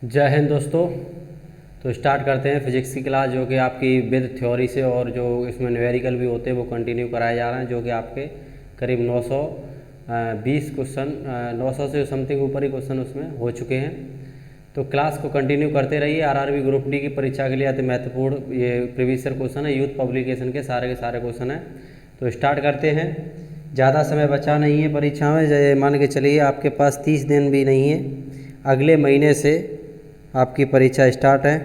जय हिंद दोस्तों। तो स्टार्ट करते हैं फिजिक्स की क्लास, जो कि आपकी विद थ्योरी से और जो इसमें न्यूमेरिकल भी होते हैं वो कंटिन्यू कराए जा रहे हैं, जो कि आपके करीब 920 क्वेश्चन 900 से समथिंग ऊपर ही क्वेश्चन उसमें हो चुके हैं। तो क्लास को कंटिन्यू करते रहिए। आरआरबी ग्रुप डी की परीक्षा के लिए अति महत्वपूर्ण ये प्रीवियस ईयर क्वेश्चन है, यूथ पब्लिकेशन के सारे क्वेश्चन हैं। तो स्टार्ट करते हैं। ज़्यादा समय बचा नहीं है परीक्षा में, मान के चलिए आपके पास 30 दिन भी नहीं है। अगले महीने से आपकी परीक्षा स्टार्ट है,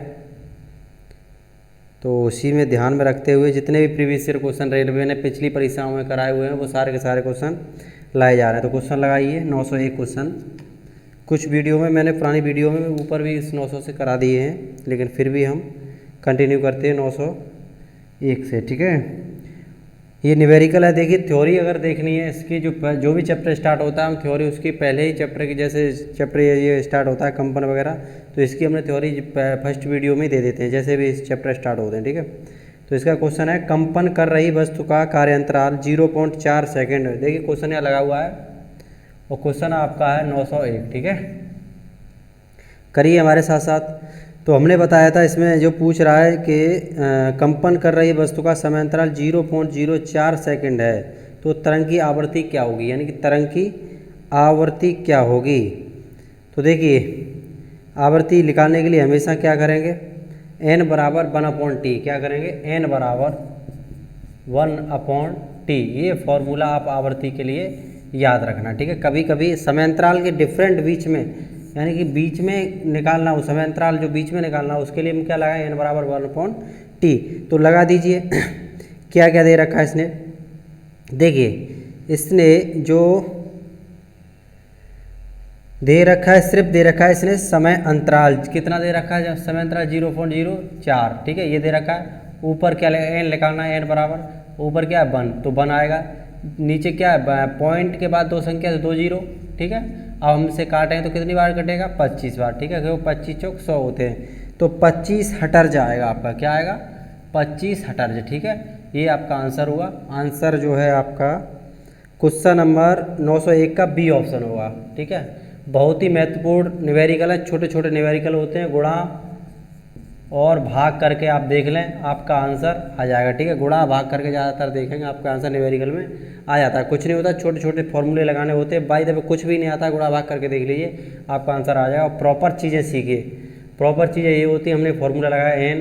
तो उसी में ध्यान में रखते हुए जितने भी प्रीवियस ईयर क्वेश्चन रेलवे ने पिछली परीक्षाओं में कराए हुए हैं वो सारे के सारे क्वेश्चन लाए जा रहे हैं। तो क्वेश्चन लगाइए 901 क्वेश्चन। कुछ वीडियो में मैंने पुरानी वीडियो में ऊपर भी इस 900 से करा दिए हैं, लेकिन फिर भी हम कंटिन्यू करते हैं 901 से। ठीक है, ये न्यूमेरिकल है। देखिए थ्योरी अगर देखनी है इसकी, जो भी चैप्टर स्टार्ट होता है हम थ्योरी उसकी पहले ही चैप्टर की, जैसे चैप्टर ये स्टार्ट होता है कंपन वगैरह, तो इसकी हमने थ्योरी फर्स्ट वीडियो में ही दे देते हैं जैसे भी इस चैप्टर स्टार्ट होते हैं। ठीक है, तो इसका क्वेश्चन है कंपन कर रही वस्तु का कार्यंतराल 0.4 सेकेंड। देखिए क्वेश्चन यहाँ लगा हुआ है और क्वेश्चन आपका है 901। ठीक है, करिए हमारे साथ साथ। तो हमने बताया था इसमें जो पूछ रहा है कि कंपन कर रही वस्तु का समय अंतराल 0.04 सेकेंड है, तो तरंग की आवृत्ति क्या होगी, यानी कि तरंग की आवृत्ति क्या होगी। तो देखिए आवृत्ति निकालने के लिए हमेशा क्या करेंगे, n बराबर 1/t। क्या करेंगे, n बराबर 1/t। ये फॉर्मूला आप आवृत्ति के लिए याद रखना। ठीक है, कभी कभी समय अंतराल के डिफरेंट बीच में, यानी कि बीच में निकालना हो, समय अंतराल जो बीच में निकालना हो उसके लिए हम क्या लगाएं, n बराबर 1/t। तो लगा दीजिए। क्या क्या दे रखा है इसने, देखिए इसने जो दे रखा है, सिर्फ दे रखा है इसने समय अंतराल। कितना दे रखा है, समय अंतराल 0.04। ठीक है, ये दे रखा है। ऊपर क्या n निकालना है, n बराबर ऊपर क्या है 1, तो 1 आएगा। नीचे क्या है, पॉइंट के बाद दो संख्या 2 जीरो। ठीक है, अब हमसे काटें तो कितनी बार कटेगा, 25 बार। ठीक है, क्योंकि 25 चौक 100 होते हैं, तो 25 हटर्ज आएगा आपका। क्या आएगा, 25 हटर्ज। ठीक है, ये आपका आंसर हुआ। आंसर जो है आपका क्वेश्चन नंबर 901 का बी ऑप्शन होगा। ठीक है, बहुत ही महत्वपूर्ण न्यूमेरिकल है, छोटे छोटे न्यूमेरिकल होते हैं, गुणा और भाग करके आप देख लें, आपका आंसर आ जाएगा। ठीक है, गुणा भाग करके ज़्यादातर देखेंगे आपका आंसर न्यूमेरिकल में आ जाता है। कुछ नहीं होता, छोटे छोटे फॉर्मूले लगाने होते हैं। बाई द वे कुछ भी नहीं आता, गुणा भाग करके देख लीजिए, आपका आंसर आ जाएगा। और प्रॉपर चीज़ें सीखिए। प्रॉपर चीज़ें ये होती है, हमने फॉर्मूला लगाया n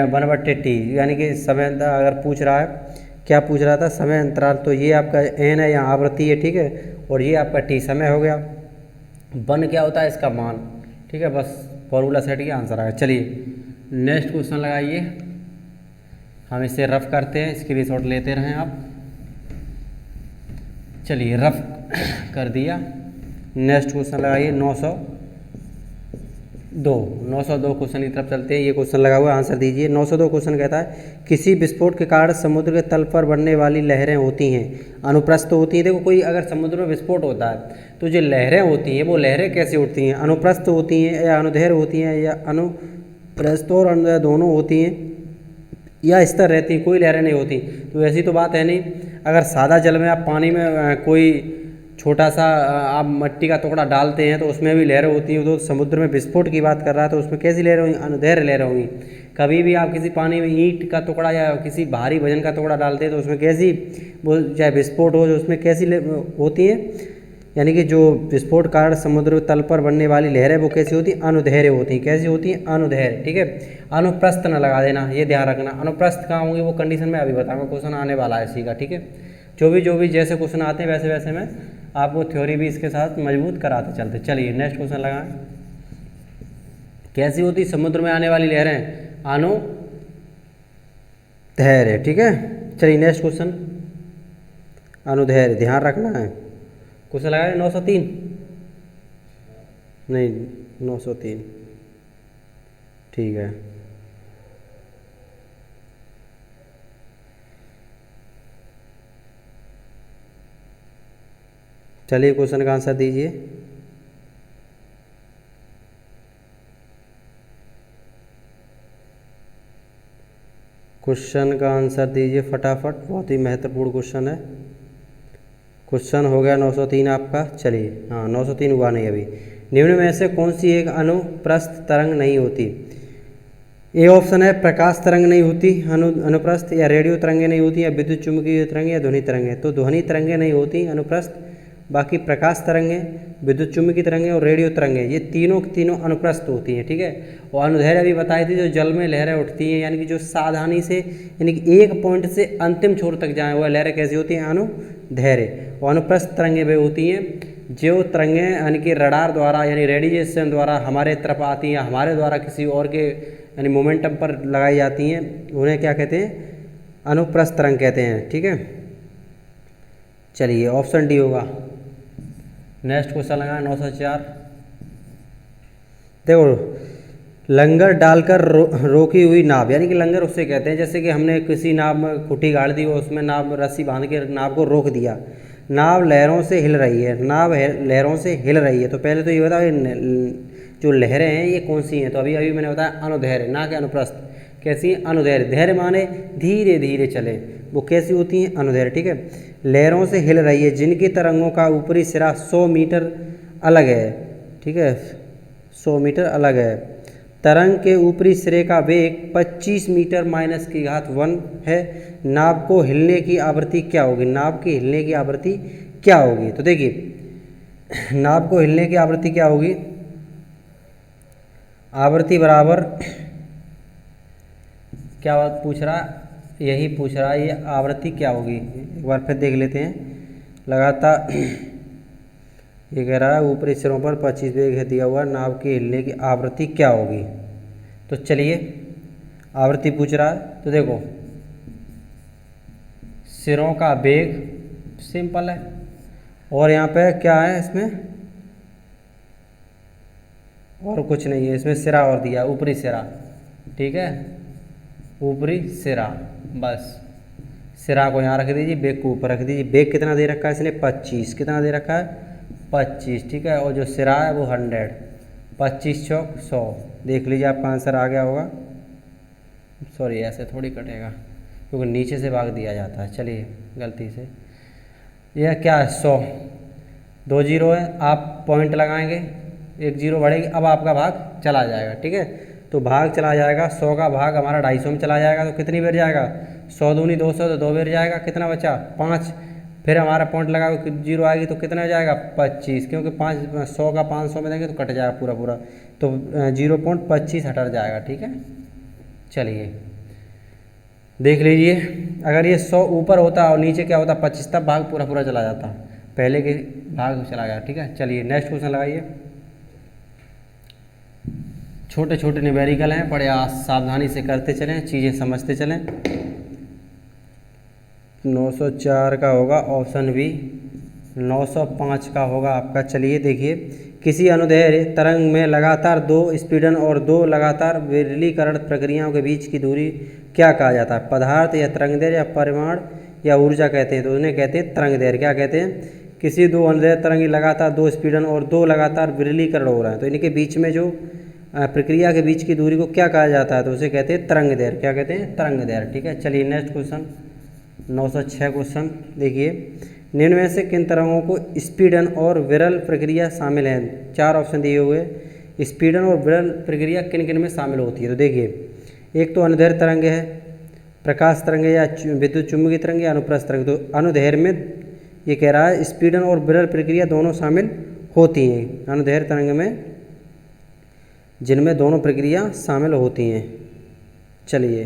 1/t, यानी कि समय अगर पूछ रहा है, क्या पूछ रहा था, समय अंतराल, तो ये आपका n है, यहाँ आवृत्ति है। ठीक है, और ये आपका t समय हो गया। 1 क्या होता है, इसका मान। ठीक है, बस फॉर्मूला सेट किया, आंसर आएगा। चलिए नेक्स्ट क्वेश्चन लगाइए। हम इसे रफ करते हैं, इसके भी शॉर्ट लेते रहें आप। चलिए रफ कर दिया। नेक्स्ट क्वेश्चन लगाइए 902 क्वेश्चन की तरफ चलते हैं। ये क्वेश्चन लगा हुआ है, आंसर दीजिए। 902 क्वेश्चन कहता है किसी विस्फोट के कारण समुद्र के तल पर बनने वाली लहरें होती हैं, अनुप्रस्थ होती हैं। देखो कोई अगर समुद्र में विस्फोट होता है तो जो लहरें होती हैं वो लहरें कैसी उठती हैं, अनुप्रस्थ होती हैं या अनुदैर्घ्य होती हैं, या अनुप्रस्थ और अनुदैर्घ्य दोनों होती हैं, या स्थिर रहती, कोई लहरें नहीं होती। तो ऐसी तो बात है नहीं। अगर सादा जल में आप पानी में कोई छोटा सा आप मिट्टी का टुकड़ा डालते हैं तो उसमें भी लहरें होती हैं। तो समुद्र में विस्फोट की बात कर रहा है, तो उसमें कैसी लहरें होंगी, अनुदैर्घ्य लहरें होंगी। कभी भी आप किसी पानी में ईंट का टुकड़ा या किसी भारी वजन का टुकड़ा डालते हैं तो उसमें कैसी, वो चाहे विस्फोट हो, जो उसमें कैसी होती है, यानी कि जो विस्फोट कारण समुद्र तल पर बनने वाली लहरें वो कैसी होती है, अनुदैर्घ्य होती हैं। कैसी होती हैं, अनुदैर्घ्य। ठीक है, अनुप्रस्थ न लगा देना, ये ध्यान रखना। अनुप्रस्थ कहाँ होंगे वो कंडीशन में अभी बताऊंगा, क्वेश्चन आने वाला है इसी का। ठीक है, जो भी जैसे क्वेश्चन आते हैं वैसे वैसे मैं आपको थ्योरी भी इसके साथ मजबूत कराते चलते। चलिए नेक्स्ट क्वेश्चन लगाएं। कैसी होती समुद्र में आने वाली लहरें, अनुदैर्घ्य। ठीक है, चलिए नेक्स्ट क्वेश्चन, अनुदैर्घ्य ध्यान रखना है। क्वेश्चन लगाए 903, नहीं 903। ठीक है, चलिए क्वेश्चन का आंसर दीजिए। क्वेश्चन का आंसर दीजिए फटाफट, बहुत ही महत्वपूर्ण क्वेश्चन है। क्वेश्चन हो गया 903 आपका। चलिए, हाँ 903 हुआ नहीं अभी। निम्न में से कौन सी एक अनुप्रस्थ तरंग नहीं होती? ए ऑप्शन है प्रकाश तरंग नहीं होती, अनुप्रस्थ, या रेडियो तरंगें नहीं होती, या विद्युत चुम्बकीय तरंगें, या ध्वनि तरंगें। तो ध्वनि तरंगें नहीं होती अनुप्रस्थ, बाकी प्रकाश तरंगें, विद्युत चुम्बकीय तरंगें और रेडियो तरंगें, ये तीनों की तीनों अनुप्रस्थ होती हैं। ठीक है। और अनुदैर्घ्य अभी बताई थी, जो जल में लहरें उठती हैं, यानी कि जो सावधानी से, यानी कि एक पॉइंट से अंतिम छोर तक जाएँ, वह लहरें कैसी होती हैं? अनुदैर्घ्य। और अनुप्रस्थ तरंगें वे होती हैं जो तरंगें यानी कि रडार द्वारा, यानी रेडिएशन द्वारा हमारे तरफ आती हैं, या हमारे द्वारा किसी और के यानी मोमेंटम पर लगाई जाती हैं, उन्हें क्या कहते हैं? अनुप्रस्थ तरंग कहते हैं। ठीक है। चलिए, ऑप्शन डी होगा। नेक्स्ट क्वेश्चन लगा 904। देखो, लंगर डालकर रोकी हुई नाव, यानी कि लंगर उससे कहते हैं जैसे कि हमने किसी नाव में कुट्टी गाड़ दी और उसमें नाव रस्सी बांध के नाव को रोक दिया। नाव लहरों से हिल रही है, नाव लहरों से हिल रही है। तो पहले तो ये बताओ, जो लहरें हैं ये कौन सी हैं? तो अभी मैंने बताया अनुदैर्घ्य, ना कि अनुप्रस्थ। कैसी? अनुदैर्घ्य। धैर्य माने धीरे धीरे चले, वो कैसी होती हैं? अनुदैर्घ्य। ठीक है। लहरों से हिल रही है, जिनकी तरंगों का ऊपरी सिरा 100 मीटर अलग है। ठीक है, 100 मीटर अलग है। तरंग के ऊपरी सिरे का वेग 25 मीटर माइनस की घात 1 है। नाव को हिलने की आवृत्ति क्या होगी? नाव की हिलने की आवृत्ति क्या होगी? तो देखिए, नाव को हिलने की आवृत्ति क्या होगी? आवृत्ति बराबर, क्या बात पूछ रहा? यही पूछ रहा है, ये आवृत्ति क्या होगी? एक बार फिर देख लेते हैं। लगातार ये कह रहा है ऊपरी सिरों पर 25 वेग है दिया हुआ, नाव के हिलने की आवृत्ति क्या होगी? तो चलिए, आवृत्ति पूछ रहा है, तो देखो सिरों का वेग सिंपल है, और यहाँ पे क्या है इसमें? और कुछ नहीं है इसमें, सिरा और दिया, ऊपरी सिरा। ठीक है, ऊपरी सिरा, बस सिरा को यहाँ रख दीजिए, बेग को ऊपर रख दीजिए। बेग कितना दे रखा है इसने? 25। कितना दे रखा है? 25। ठीक है। और जो सिरा है वो 100, 25 चौक 100। देख लीजिए, आपका आंसर आ गया होगा। सॉरी, ऐसे थोड़ी कटेगा क्योंकि नीचे से भाग दिया जाता है। चलिए, गलती से यह क्या है? 100, 2 जीरो है, आप पॉइंट लगाएंगे, 1 जीरो बढ़ेगी, अब आपका भाग चला जाएगा। ठीक है, तो भाग चला जाएगा, 100 का भाग हमारा 250 में चला जाएगा, तो कितनी बार जाएगा? 100 दूनी 200, तो 2 बार जाएगा। कितना बचा? 5। फिर हमारा पॉइंट लगा जीरो आएगी, तो कितना जाएगा? 25, क्योंकि 100 का 500 में देंगे तो कट जाएगा पूरा पूरा, तो 0.25 हट जाएगा। ठीक है। चलिए, देख लीजिए, अगर ये 100 ऊपर होता और नीचे क्या होता? 25, तब भाग पूरा पूरा चला जाता, पहले के भाग चला गया। ठीक है। चलिए, नेक्स्ट क्वेश्चन लगाइए। छोटे छोटे न्यूमेरिकल हैं, बड़े सावधानी से करते चलें, चीज़ें समझते चलें। 904 का होगा ऑप्शन बी। 905 का होगा आपका। चलिए देखिए, किसी अनुदैर्घ्य तरंग में लगातार 2 स्पीडन और 2 लगातार विरलीकरण प्रक्रियाओं के बीच की दूरी क्या कहा जाता है? पदार्थ या तरंगदैर्घ्य या परिमाण या ऊर्जा कहते हैं, तो उन्हें कहते हैं तरंगदैर्घ्य। क्या कहते हैं? किसी 2 अनुदैर्घ्य तरंग लगातार 2 स्पीडन और 2 लगातार विरलीकरण हो रहा है, तो इनके बीच में जो प्रक्रिया के बीच की दूरी को क्या कहा जाता है? तो उसे कहते हैं तरंगदैर्घ्य। क्या कहते हैं? तरंगदैर्घ्य। ठीक है। चलिए, नेक्स्ट क्वेश्चन 906 क्वेश्चन देखिए, निम्न में से किन तरंगों को स्पीडन और विरल प्रक्रिया शामिल है? 4 ऑप्शन दिए हुए। स्पीडन और विरल प्रक्रिया किन किन में शामिल होती है? तो देखिए, एक तो अनुदैर्घ्य तरंग है, प्रकाश तरंग या विद्युत चुम्बकीय तरंग या अनुप्रस्थ तरंग। तो अनुदैर्घ्य में ये कह रहा है स्पीडन और विरल प्रक्रिया दोनों शामिल होती हैं। अनुदैर्घ्य तरंग में जिनमें दोनों प्रक्रिया शामिल होती हैं। चलिए,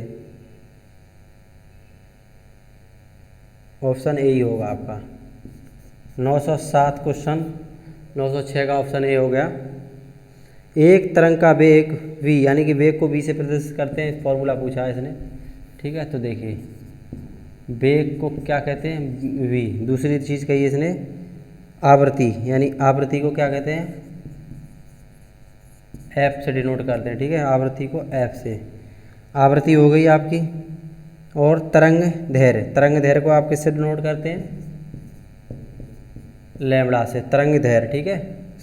ऑप्शन ए ही होगा आपका। 907 क्वेश्चन, 906 का ऑप्शन ए हो गया। एक तरंग का वेग v, यानी कि वेग को v से प्रदर्शित करते हैं, फॉर्मूला पूछा है इसने। ठीक है, तो देखिए वेग को क्या कहते हैं? v। दूसरी चीज़ कही है इसने आवृत्ति, यानी आवृत्ति को क्या कहते हैं? f से डिनोट करते हैं। ठीक है, आवृत्ति को f से। आवृत्ति हो गई आपकी। और तरंग दैर्घ्य, तरंग दैर्घ्य को आप किससे डिनोट करते हैं? लैम्बडा से। तरंग दैर्घ्य, ठीक है,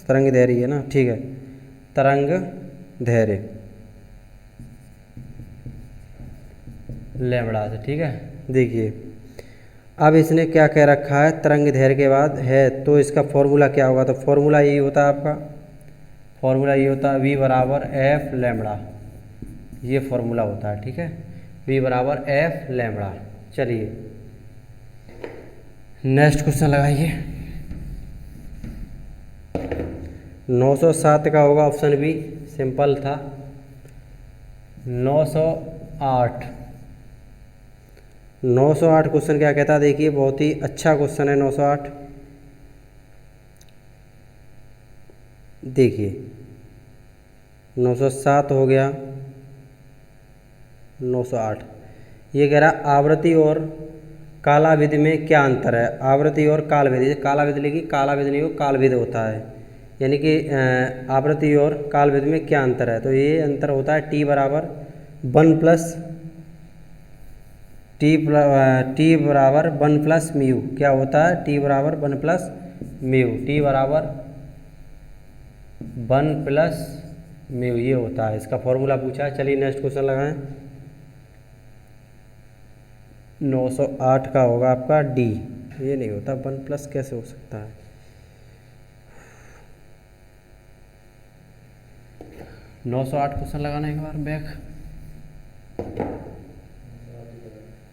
तरंग दैर्घ्य है ना। ठीक है, तरंग दैर्घ्य लैम्बडा से। ठीक है, देखिए अब इसने क्या कह रखा है, तरंग दैर्घ्य के बाद है, तो इसका फॉर्मूला क्या होगा, तो फॉर्मूला यही होता है आपका, फॉर्मूला ये होता है v बराबर एफ लैम्बडा, ये फॉर्मूला होता है, ठीक है, v बराबर एफ लैम्बडा। चलिए नेक्स्ट क्वेश्चन लगाइए। 907 का होगा ऑप्शन बी, सिंपल था। 908 क्वेश्चन क्या कहता है, देखिए बहुत ही अच्छा क्वेश्चन है 908। देखिए 907 हो गया, 908 ये कह रहा आवृत्ति और कालाविधि में क्या अंतर है। आवृत्ति और कालविधि, कालाविधि लिखी, कालाविधि नहीं हो कालविधि होता है, यानी कि आवृत्ति और कालविधि में क्या अंतर है। तो ये अंतर होता है टी बराबर 1 प्लस टी बराबर 1 प्लस म्यू। क्या होता है, टी बराबर 1 प्लस म्यू, टी बराबर 1 प्लस म्यू, ये होता है, इसका फॉर्मूला पूछा है। चलिए नेक्स्ट क्वेश्चन लगाएं। 908 का होगा आपका डी, ये नहीं होता, 1 प्लस कैसे हो सकता है। नौ सौ आठ क्वेश्चन लगाना एक बार बैक,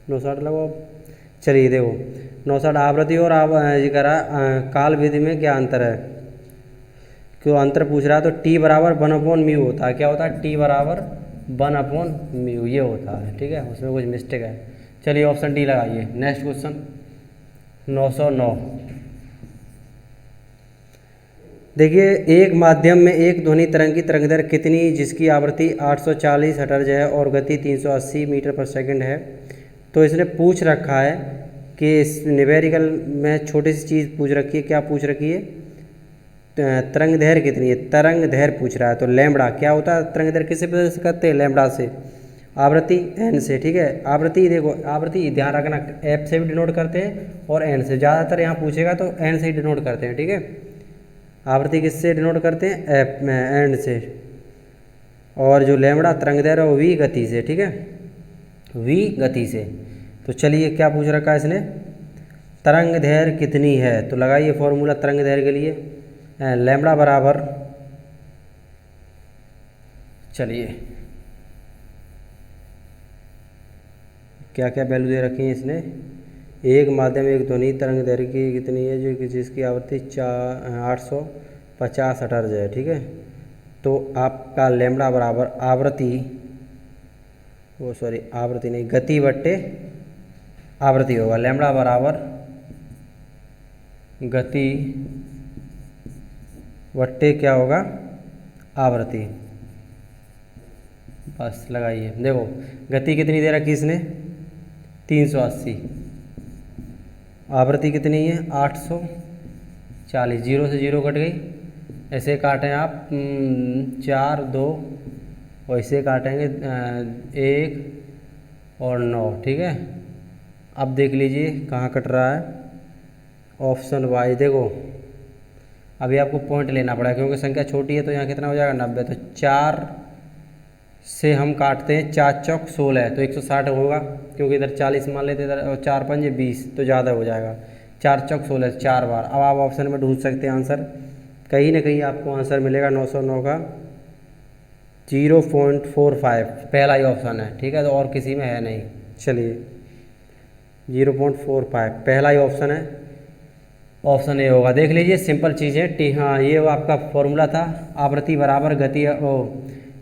908 लगाओ। चलिए देखो 908 आवृत्ति और ये कह रहा काल विधि में क्या अंतर है, क्यों अंतर पूछ रहा है, तो टी बराबर 1/म्यू होता है। क्या होता है, टी बराबर 1/म्यू, ये होता है, ठीक है, उसमें कुछ मिस्टेक है। चलिए ऑप्शन डी लगाइए। Next question 909। देखिए एक माध्यम में एक ध्वनि तरंग की तरंग दैर्घ्य कितनी, जिसकी आवृत्ति 840 हर्ट्ज है और गति 380 मीटर पर सेकंड है। तो इसने पूछ रखा है कि इस न्यूमेरिकल में छोटी सी चीज़ पूछ रखी है, क्या पूछ रखी है, तरंग दैर्घ्य कितनी है, तरंग दैर्घ्य पूछ रहा है। तो लैम्बडा क्या होता है, तरंग दैर्घ्य किससे प्रदर्शित करते हैं, लैम्बडा से, आवृत्ति एन से, ठीक है। आवृत्ति देखो, आवृत्ति ध्यान रखना एफ से भी डिनोट करते हैं और एन से, ज़्यादातर यहाँ पूछेगा तो एन से ही डिनोट करते हैं, ठीक है। आवृत्ति किससे डिनोट करते हैं, एफ में, एन से। और जो लैम्बडा तरंग दैर्घ्य वो वी गति से, ठीक है, वी गति से। तो चलिए क्या पूछ रखा है इसने, तरंग दैर्घ्य कितनी है। तो लगाइए फॉर्मूला तरंग दैर्घ्य के लिए, लैम्बडा बराबर, चलिए क्या क्या वैल्यू दे रखी है इसने, एक माध्यम एक ध्वनि तरंग दैर्घ्य की कितनी है, जो कि जिसकी आवृत्ति 850 हर्ट्ज है, ठीक है। तो आपका लैम्बडा बराबर आवृत्ति, वो सॉरी आवृत्ति नहीं, गति बट्टे आवृत्ति होगा। लैम्बडा बराबर गति बट्टे क्या होगा, आवृत्ति। बस लगाइए, देखो गति कितनी दे रखी इसने, 380, आवृत्ति कितनी है 840, 0 से 0 कट गई, ऐसे काटें आप 4 2, वैसे काटेंगे 1 और 9, ठीक है। अब देख लीजिए कहाँ कट रहा है, ऑप्शन वाई। देखो अभी आपको पॉइंट लेना पड़ा क्योंकि संख्या छोटी है, तो यहाँ कितना हो जाएगा 90। तो 4 से हम काटते हैं, 4 चौक 16, तो 160 होगा, क्योंकि इधर 40 मान लेते, इधर 4 5 20, तो ज़्यादा हो जाएगा। 4 चौक 16, 4 बार। अब आप ऑप्शन में ढूंढ सकते हैं आंसर, कहीं ना कहीं आपको आंसर मिलेगा 909 का 0.45, पहला ही ऑप्शन है, ठीक है, तो और किसी में है नहीं। चलिए 0.45 पहला ही ऑप्शन है, ऑप्शन ए होगा। देख लीजिए सिंपल चीज़ है, टी, हाँ ये आपका फॉर्मूला था, आवृत्ति बराबर गति,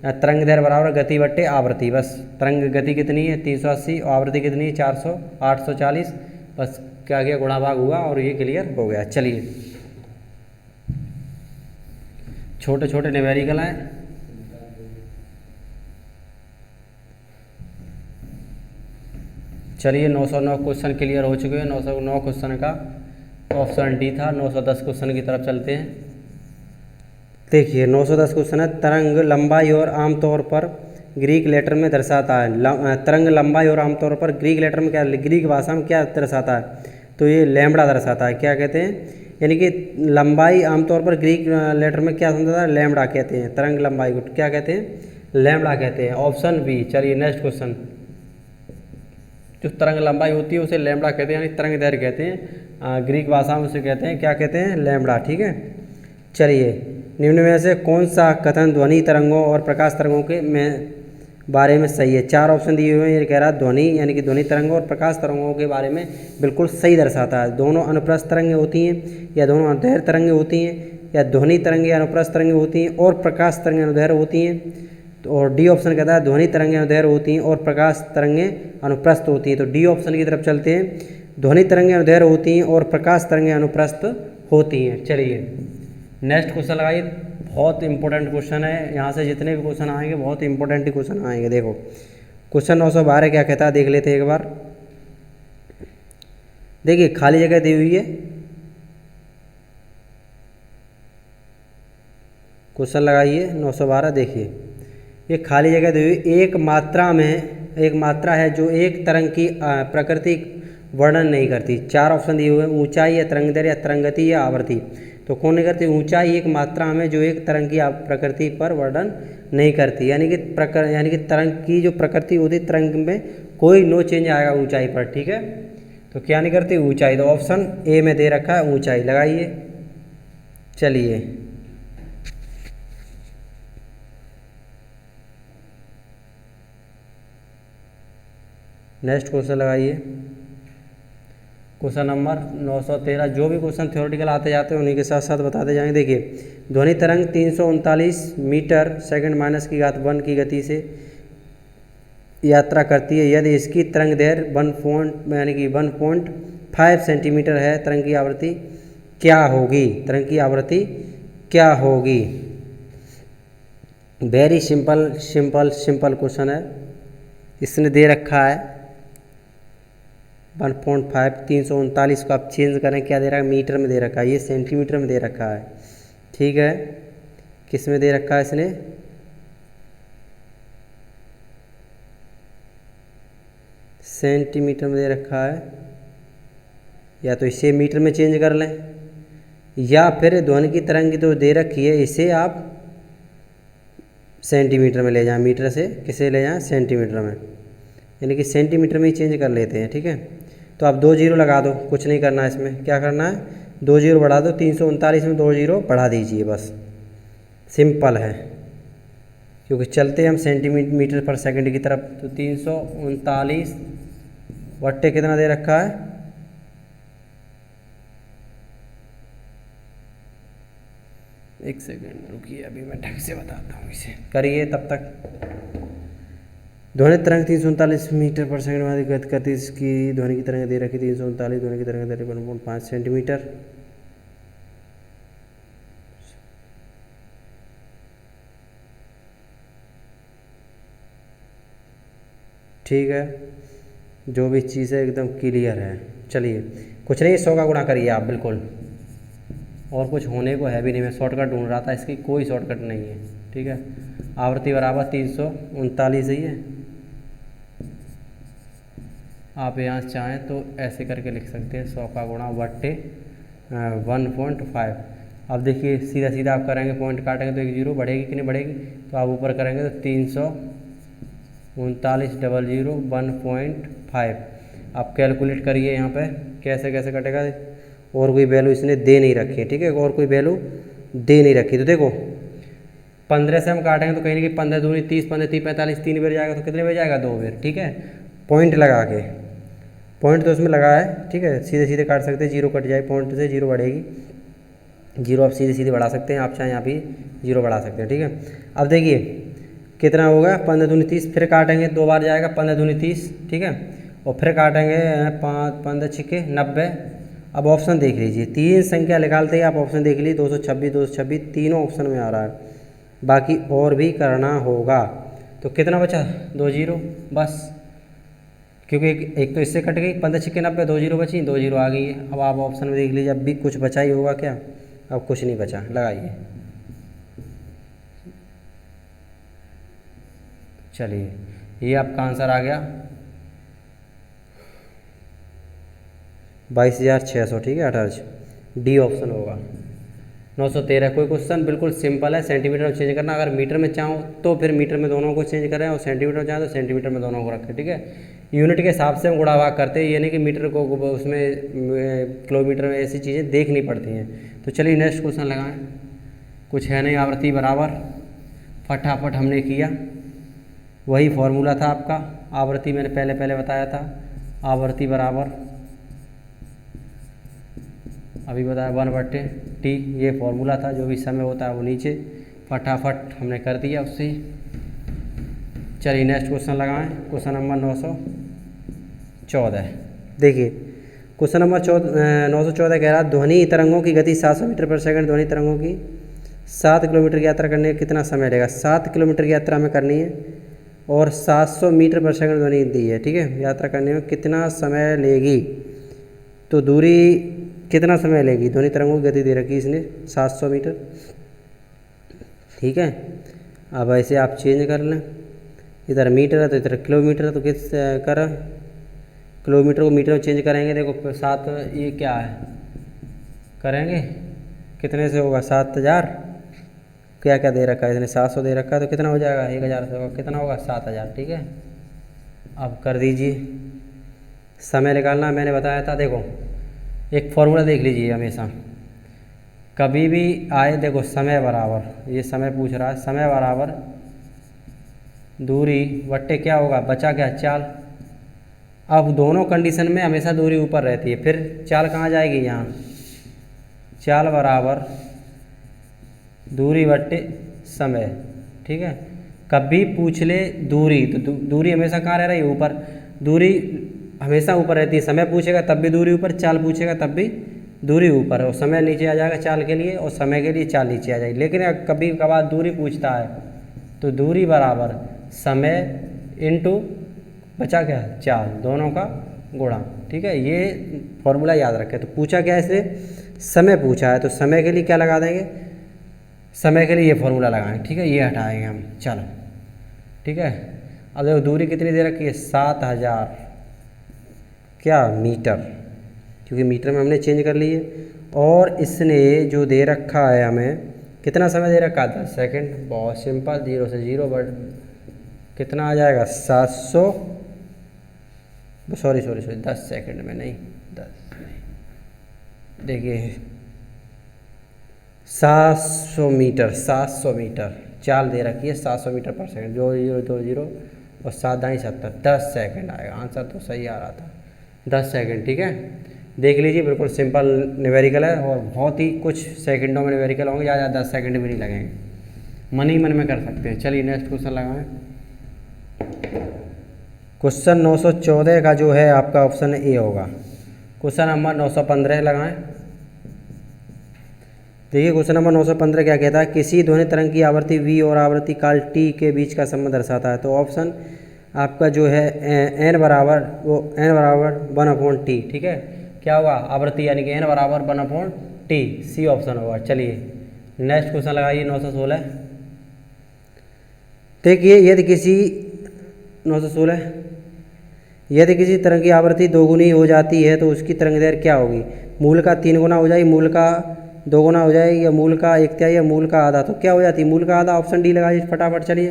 तरंग दैर्घ्य बराबर गति बट्टे आवृत्ति। बस तरंग गति कितनी है 380, आवृत्ति कितनी है 400 840, बस क्या गया गुणा भाग हुआ और ये क्लियर हो गया। चलिए छोटे छोटे न्यूमेरिकल हैं, चलिए 909 क्वेश्चन क्लियर हो चुके हैं। 909 क्वेश्चन का ऑप्शन डी था। 910 क्वेश्चन की तरफ चलते हैं। देखिए 910 क्वेश्चन है, तरंग लंबाई और आमतौर पर ग्रीक लेटर में दर्शाता है। तरंग लंबाई और आमतौर पर ग्रीक लेटर में क्या, ग्रीक भाषा में क्या दर्शाता है, तो ये लैम्बडा दर्शाता है। क्या कहते हैं, यानी कि लंबाई आमतौर पर ग्रीक लेटर में क्या समझाता है, लैम्बडा कहते हैं। तरंग लंबाई को क्या कहते हैं, लैम्बडा कहते हैं, ऑप्शन बी। चलिए नेक्स्ट क्वेश्चन जो तरंग लंबाई होती है उसे लैम्बडा कहते हैं, यानी तरंग दैर्घ्य कहते हैं। ग्रीक भाषा में उसे कहते हैं, क्या कहते हैं, लैम्बडा। ठीक है, चलिए निम्न में से कौन सा कथन ध्वनि तरंगों और प्रकाश तरंगों के बारे में सही है। 4 ऑप्शन दिए हुए हैं। ये कह रहा है ध्वनि यानी कि ध्वनि तरंगों और प्रकाश तरंगों के बारे में बिल्कुल सही दर्शाता है। दोनों अनुप्रस्थ तरंगें होती हैं या दोनों अनुदैर्घ्य तरंगें होती हैं, या ध्वनि तरंगें अनुप्रस्थ तरंगें होती हैं और प्रकाश तरंगें अनुदैर्घ्य होती हैं। तो और डी ऑप्शन कहता है ध्वनि तरंगें अनुदैर्घ्य होती हैं और प्रकाश तरंगें अनुप्रस्थ होती हैं। तो डी ऑप्शन की तरफ चलते हैं। ध्वनि तरंगें अनुदैर्घ्य होती हैं और प्रकाश तरंगें अनुप्रस्थ होती हैं। चलिए नेक्स्ट क्वेश्चन लगाइए। बहुत इंपॉर्टेंट क्वेश्चन है, यहाँ से जितने भी क्वेश्चन आएंगे बहुत इंपॉर्टेंट ही क्वेश्चन आएंगे। देखो क्वेश्चन 912 क्या कहता है, देख लेते हैं एक बार। देखिए खाली जगह दी हुई है, क्वेश्चन लगाइए 912। देखिए ये खाली जगह दी हुई एक मात्रा में, एक मात्रा है जो एक तरंग की प्रकृति वर्णन नहीं करती। 4 ऑप्शन दिए हुए हैं, ऊंचाई या तरंगदैर्घ्य या तरंगति या आवृत्ति। तो कौन नहीं करती, ऊंचाई एक मात्रा में जो एक तरंग की प्रकृति पर वर्णन नहीं करती, यानी कि तरंग की जो प्रकृति होती है तरंग में कोई नो चेंज आएगा ऊंचाई पर। ठीक है, तो क्या नहीं करती, ऊंचाई। तो ऑप्शन ए में दे रखा है ऊंचाई, लगाइए। चलिए नेक्स्ट क्वेश्चन लगाइए, क्वेश्चन नंबर 913। जो भी क्वेश्चन थ्योरेटिकल आते जाते हैं उन्हीं के साथ साथ बताते जाएंगे। देखिए ध्वनि तरंग 339 मीटर सेकंड माइनस की घात 1 की गति से यात्रा करती है। यदि इसकी तरंग दैर्घ्य 1.5 सेंटीमीटर है, तरंग की आवृत्ति क्या होगी, तरंग की आवृत्ति क्या होगी। Very simple simple simple question है। इसने दे रखा है 1.5, 339 को आप चेंज करें, क्या दे रहा है, मीटर में दे रखा है, ये सेंटीमीटर में दे रखा है। ठीक है, किस में दे रखा है इसने, सेंटीमीटर में दे रखा है। या तो इसे मीटर में चेंज कर लें, या फिर ध्वनि की तरंग की तो दे रखी है, इसे आप सेंटीमीटर में ले जाएं, मीटर से किसे ले जाएं, सेंटीमीटर में, यानी कि सेंटीमीटर में ही चेंज कर लेते हैं। ठीक है, तो आप 2 जीरो लगा दो, कुछ नहीं करना है इसमें। क्या करना है, 2 जीरो बढ़ा दो, 339 में 2 जीरो बढ़ा दीजिए, बस सिंपल है। क्योंकि चलते हम सेंटीमीटर पर सेकंड की तरफ। तो 339 बट्टे कितना दे रखा है, एक सेकंड रुकिए, अभी मैं ढंग से बताता हूँ, इसे करिए तब तक। ध्वनि तरंग 339 मीटर पर सेकंड में गति करती है। इसकी ध्वनि की तरंग दे रखी 339, ध्वनि की तरंग दे रखी 1.5 सेंटीमीटर। ठीक है, जो भी चीज़ है एकदम क्लियर है। चलिए कुछ नहीं, 100 का गुणा करिए आप, बिल्कुल, और कुछ होने को है भी नहीं। मैं शॉर्टकट ढूंढ रहा था, इसकी कोई शॉर्टकट नहीं है। ठीक है, आवृत्ति बराबर 339 ही है। आप यहाँ चाहें तो ऐसे करके लिख सकते हैं, 100 का गुणा बट्टे 1.5। अब देखिए सीधा सीधा आप करेंगे, पॉइंट काटेंगे तो 1 जीरो बढ़ेगी कि नहीं बढ़ेगी, तो आप ऊपर करेंगे तो 339 00 1.5। आप कैलकुलेट करिए यहाँ पे कैसे कैसे कटेगा। और कोई वैल्यू इसने दे नहीं रखी है। ठीक है, और कोई वैल्यू दे नहीं रखी। तो देखो 15 से हम काटेंगे तो कहीं ना कहीं 15 दूनी 30, 15 30 45, 3 बार जाएगा, तो कितने बार जाएगा, 2 बार। ठीक है, पॉइंट लगा के, पॉइंट तो उसमें लगा है। ठीक है, सीधे सीधे काट सकते हैं, जीरो कट जाए, पॉइंट से जीरो बढ़ेगी, जीरो आप सीधे सीधे बढ़ा सकते हैं, आप चाहें यहाँ भी जीरो बढ़ा सकते हैं। ठीक है, अब देखिए कितना होगा, 15 दूनी 30, फिर काटेंगे 2 बार जाएगा, 15 दूनी 30। ठीक है, और फिर काटेंगे 5 15 छिके 90। अब ऑप्शन देख लीजिए, 3 संख्या निकालते ही आप ऑप्शन देख लीजिए, 226 226 तीनों ऑप्शन में आ रहा है। बाकी और भी करना होगा। तो कितना बचा, 2 जीरो बस, क्योंकि एक तो इससे कट गई, 15 छिके 90, 2 जीरो बची, 2 जीरो आ गई है। अब आप ऑप्शन में देख लीजिए, अब भी कुछ बचा ही होगा क्या, अब कुछ नहीं बचा, लगाइए। चलिए ये आपका आंसर आ गया 22,600। ठीक है, 18 डी ऑप्शन होगा। 913। कोई क्वेश्चन बिल्कुल सिंपल है, सेंटीमीटर में चेंज करना। अगर मीटर में चाहो तो फिर मीटर में दोनों को चेंज करें, और सेंटीमीटर में चाहें तो सेंटीमीटर में दोनों को रखें, ठीक है। यूनिट के हिसाब से हम गुणा भाग करते हैं, ये नहीं कि मीटर को उसमें किलोमीटर में ऐसी चीज़ें देखनी पड़ती हैं। तो चलिए नेक्स्ट क्वेश्चन लगाएं। कुछ है नहीं, आवृत्ति बराबर, फटाफट हमने किया। वही फॉर्मूला था आपका, आवृत्ति मैंने पहले बताया था। आवृत्ति बराबर अभी बताया 1/T, ये फॉर्मूला था। जो भी समय होता है वो नीचे, फटाफट हमने कर दिया उससे। चलिए नेक्स्ट क्वेश्चन लगाएं। Question number 914। देखिए क्वेश्चन नंबर 914 कह रहा, ध्वनि तरंगों की गति 700 मीटर पर सेकंड। ध्वनि तरंगों की 7 किलोमीटर की यात्रा करने में कितना समय लगेगा? 7 किलोमीटर की यात्रा हमें करनी है और 700 मीटर पर सेकंड ध्वनि दी है, ठीक है। यात्रा करने में कितना समय लेगी, तो दूरी कितना समय लेगी? ध्वनि तरंगों की गति दे रखी इसने 700 मीटर, ठीक है। अब ऐसे आप चेंज कर लें, इधर मीटर है तो इधर किलोमीटर है, तो किस कर किलोमीटर को मीटर में चेंज करेंगे। देखो 7, ये क्या है करेंगे, कितने से होगा? 7000। क्या क्या दे रखा है इसने? 700 दे रखा है, तो कितना हो जाएगा? 1000 से होगा, कितना होगा? 7000, ठीक है। अब कर दीजिए, समय निकालना मैंने बताया था। देखो एक फॉर्मूला देख लीजिए हमेशा, कभी भी आए, देखो समय बराबर, ये समय पूछ रहा है, समय बराबर दूरी बट्टे क्या होगा, बचा क्या? चाल। अब दोनों कंडीशन में हमेशा दूरी ऊपर रहती है, फिर चाल कहाँ जाएगी? यहाँ। चाल बराबर दूरी बट्टे समय, ठीक है। कभी पूछ ले दूरी, तो दूरी हमेशा कहाँ रह रही है? ऊपर। दूरी हमेशा ऊपर रहती है, समय पूछेगा तब भी दूरी ऊपर, चाल पूछेगा तब भी दूरी ऊपर, और समय नीचे आ जाएगा चाल के लिए, और समय के लिए चाल नीचे आ जाएगी। लेकिन कभी कभार दूरी पूछता है तो दूरी बराबर समय इंटू बचा क्या? चाल, दोनों का गुणा, ठीक है। ये फॉर्मूला याद रखें। तो पूछा क्या इसने? समय पूछा है, तो समय के लिए क्या लगा देंगे? समय के लिए ये फॉर्मूला लगाएंगे, ठीक है। ये हटाएंगे हम, चलो, ठीक है। अब देखो दूरी कितनी दे रखी है? 7000 क्या मीटर, क्योंकि मीटर में हमने चेंज कर ली है। और इसने जो दे रखा है हमें, कितना समय दे रखा है? 10 सेकेंड। बहुत सिंपल, 0 से 0 बट कितना आ जाएगा? 700, सॉरी 10 सेकेंड में नहीं, 10 नहीं, देखिए 700 मीटर, 700 मीटर चाल दे रखी है, 700 मीटर पर सेकंड। 0 और 7 दाई 70, 10 सेकेंड आएगा। आंसर तो सही आ रहा था, 10 सेकेंड, ठीक है। देख लीजिए बिल्कुल सिंपल न्यूमेरिकल है, और बहुत ही कुछ सेकंडों में न्यूमेरिकल होंगे, ज़्यादा 10 सेकंड भी नहीं लगेंगे, मन ही मन में कर सकते हैं। चलिए नेक्स्ट क्वेश्चन लगाएं। क्वेश्चन 914 का जो है आपका ऑप्शन ए होगा। क्वेश्चन नंबर 915 लगाएं। देखिए क्वेश्चन नंबर 915 क्या कहता है? किसी ध्वनि तरंग की आवृत्ति v और आवृत्ति काल t के बीच का संबंध दर्शाता है। तो ऑप्शन आपका जो है n बराबर 1/T, ठीक है। क्या होगा? आवृत्ति यानी कि n बराबर 1/T, सी ऑप्शन होगा। चलिए नेक्स्ट क्वेश्चन लगाइए 916। देखिए यदि किसी 916 यदि किसी तरंग की आवृत्ति दोगुनी हो जाती है तो उसकी तरंग दैर्घ्य क्या होगी? मूल का 3 गुना हो जाएगी, मूल का 2 गुना हो जाएगी, या मूल का 1/3 या मूल का आधा। तो क्या हो जाती है? मूल का आधा। ऑप्शन डी लगाइए फटाफट। चलिए